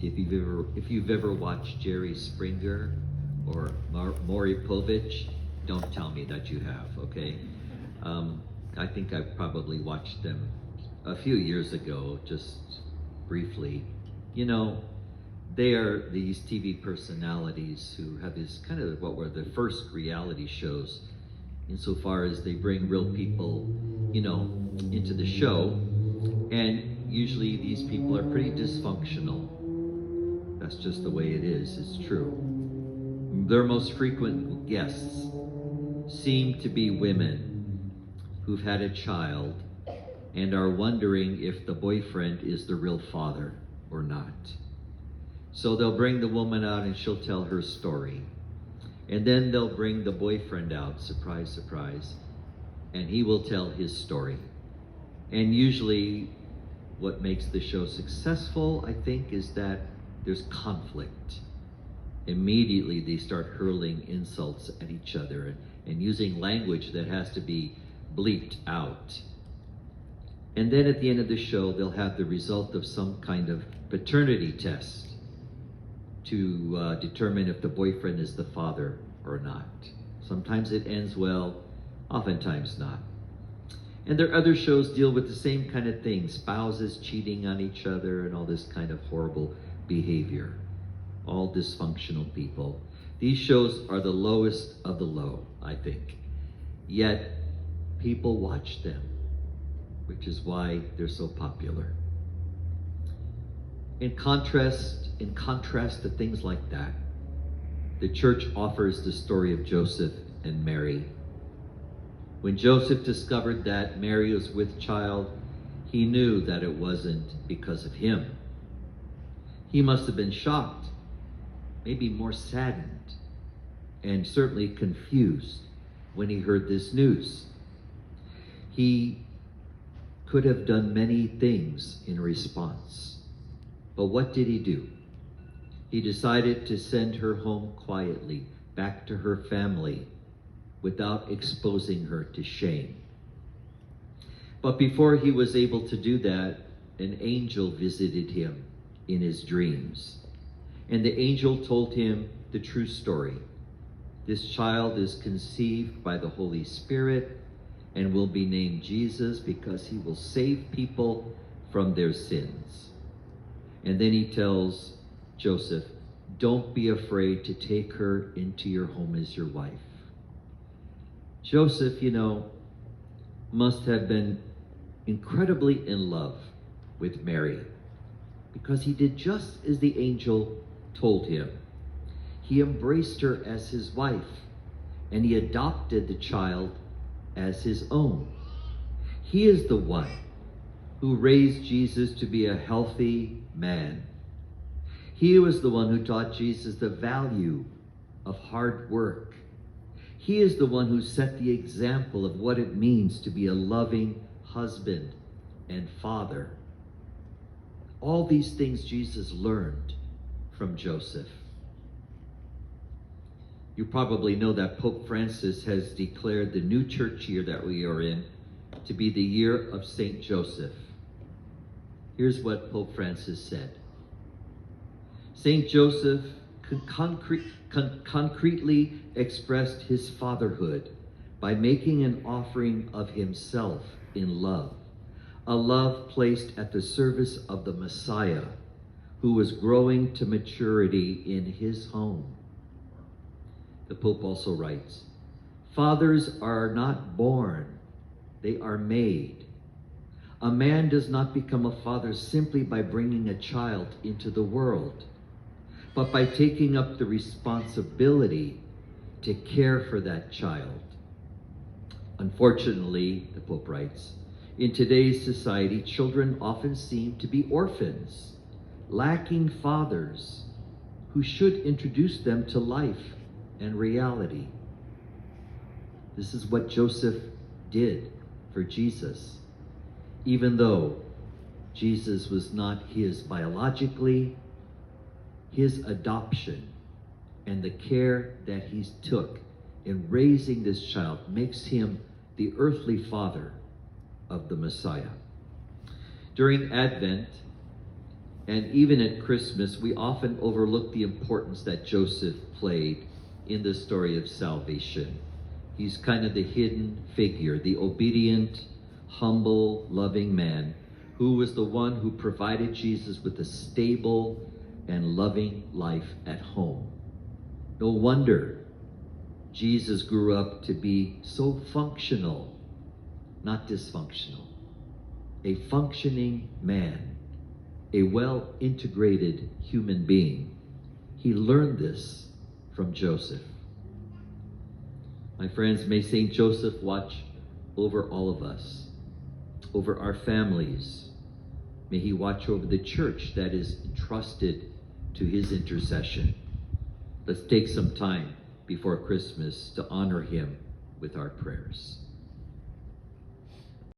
If you've ever watched Jerry Springer or Maury Povich, don't tell me that you have, okay? I think I probably watched them a few years ago, just briefly. You know, they are these TV personalities who have this kind of what were the first reality shows, insofar as they bring real people, you know, into the show. And usually these people are pretty dysfunctional. That's just the way it is, it's true. Their most frequent guests seem to be women who've had a child and are wondering if the boyfriend is the real father or not. So they'll bring the woman out and she'll tell her story. And then they'll bring the boyfriend out, surprise, surprise, and he will tell his story. And usually what makes the show successful, I think, is that there's conflict. Immediately they start hurling insults at each other and using language that has to be bleeped out. And then at the end of the show, they'll have the result of some kind of paternity test to determine if the boyfriend is the father or not. Sometimes it ends well, oftentimes not. And their other shows deal with the same kind of thing, spouses cheating on each other and all this kind of horrible behavior. All dysfunctional people. These shows are the lowest of the low, I think. Yet, people watch them, which is why they're so popular. In contrast to things like that, the church offers the story of Joseph and Mary. When Joseph discovered that Mary was with child, he knew that it wasn't because of him. He must have been shocked, maybe more saddened, and certainly confused when he heard this news. He could have done many things in response. But what did he do? He decided to send her home quietly, back to her family, without exposing her to shame. But before he was able to do that, an angel visited him in his dreams. And the angel told him the true story. This child is conceived by the Holy Spirit and will be named Jesus because he will save people from their sins. And then he tells Joseph, don't be afraid to take her into your home as your wife. Joseph, you know, must have been incredibly in love with Mary because he did just as the angel told him. He embraced her as his wife and he adopted the child as his own. He is the one who raised Jesus to be a healthy man. He was the one who taught Jesus the value of hard work. He is the one who set the example of what it means to be a loving husband and father. All these things Jesus learned from Joseph. You probably know that Pope Francis has declared the new church year that we are in to be the year of Saint Joseph. Here's what Pope Francis said. Saint Joseph concretely expressed his fatherhood by making an offering of himself in love, a love placed at the service of the Messiah, who was growing to maturity in his home. The Pope also writes, fathers are not born, they are made. A man does not become a father simply by bringing a child into the world, but by taking up the responsibility to care for that child. Unfortunately, the Pope writes, in today's society, children often seem to be orphans, lacking fathers who should introduce them to life and reality. This is what Joseph did for Jesus, even though Jesus was not his biologically. His adoption and the care that he took in raising this child makes him the earthly father of the Messiah. During Advent, And even at Christmas, we often overlook the importance that Joseph played in the story of salvation. He's kind of the hidden figure, the obedient, humble, loving man who was the one who provided Jesus with a stable and loving life at home. No wonder Jesus grew up to be so functional, not dysfunctional. A functioning man, a well-integrated human being. He learned this from Joseph. My friends, may St. Joseph watch over all of us, over our families. May he watch over the church that is entrusted to his intercession. Let's take some time before Christmas to honor him with our prayers.